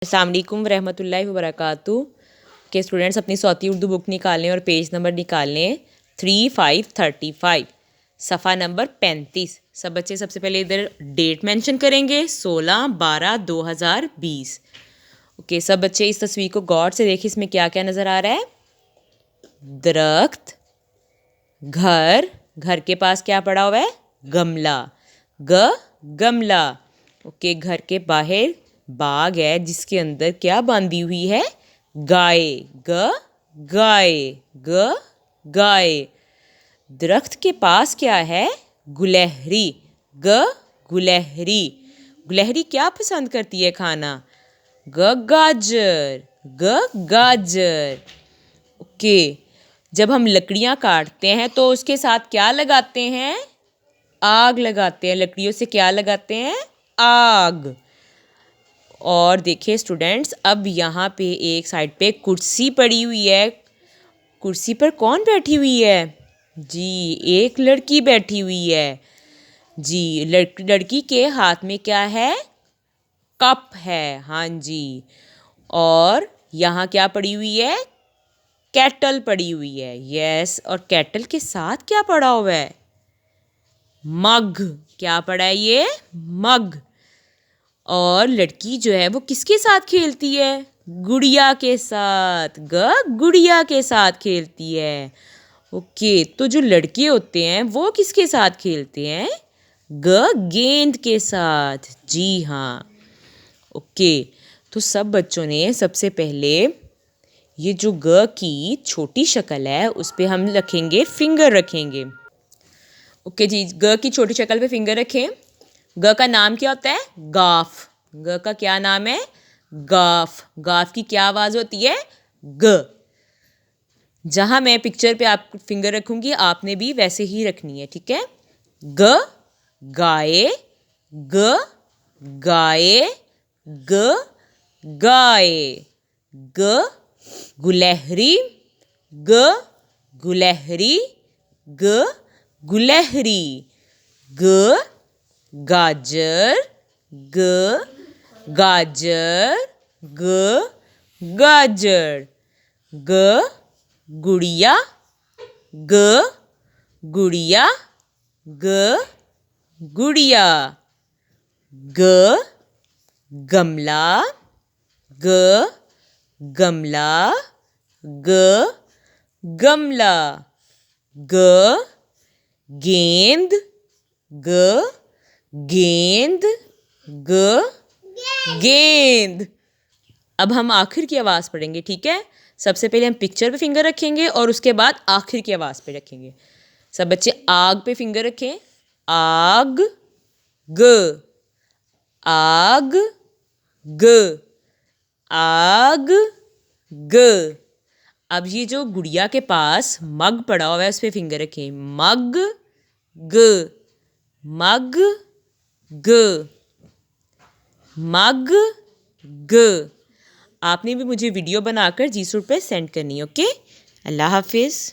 अस्सलाम वालेकुम रहमतुल्लाहि व बरकातुहू के स्टूडेंट्स अपनी सौती उर्दू बुक निकालें और पेज नंबर निकालें 3535 सफ़ा नंबर 35। सब बच्चे सबसे पहले इधर डेट मेंशन करेंगे 16/12/2020। ओके, सब बच्चे इस तस्वीर को गौर से देखिए, इसमें क्या क्या नज़र आ रहा है। दरख्त, घर, घर के पास क्या पड़ा हुआ है, गमला, गमला। ओके, घर के बाहर बाग है जिसके अंदर क्या बांधी हुई है, गाय, गाय, गाय। दरख्त के पास क्या है, गुलहरी, गुलहरी। गुलहरी क्या पसंद करती है खाना, गाजर, गाजर। ओके, जब हम लकड़ियाँ काटते हैं तो उसके साथ क्या लगाते हैं, आग लगाते हैं। लकड़ियों से क्या लगाते हैं, आग। और देखिए स्टूडेंट्स, अब यहाँ पे एक साइड पे कुर्सी पड़ी हुई है। कुर्सी पर कौन बैठी हुई है जी, एक लड़की बैठी हुई है जी। लड़की के हाथ में क्या है, कप है, हाँ जी। और यहाँ क्या पड़ी हुई है, केटल पड़ी हुई है, यस। और केटल के साथ क्या पड़ा हुआ है, मग। क्या पड़ा है ये, मग। और लड़की जो है वो किसके साथ खेलती है, गुड़िया के साथ, गुड़िया के साथ खेलती है। ओके, तो जो लड़के होते हैं वो किसके साथ खेलते हैं, गेंद के साथ, जी हाँ। ओके, तो सब बच्चों ने सबसे पहले ये जो की छोटी शक्ल है उस पर हम रखेंगे फिंगर रखेंगे। ओके जी, की छोटी शक्ल पे फिंगर रखें। का नाम क्या होता है, गाफ। का क्या नाम है, गाफ। गाफ की क्या आवाज़ होती है, ग। जहाँ मैं पिक्चर पे आप फिंगर रखूँगी आपने भी वैसे ही रखनी है, ठीक है। गाय, गाय, गाय। गुलहरी, गुलहरी, गुलहरी। गाजर, गाजर, गाजर। गुड़िया, गुड़िया, गुड़िया। गमला, गमला, गमला। गेंद, गेंद, गेंद। अब हम आखिर की आवाज़ पढ़ेंगे, ठीक है। सबसे पहले हम पिक्चर पे फिंगर रखेंगे और उसके बाद आखिर की आवाज़ पे रखेंगे। सब बच्चे आग पे फिंगर रखें, आग, आग, आग, अब ये जो गुड़िया के पास मग पड़ा हुआ है उस पर फिंगर रखें, मग, मग, मग, आपने भी मुझे वीडियो बनाकर जी सूट पे सेंड करनी है, ओके। अल्लाह हाफिज़।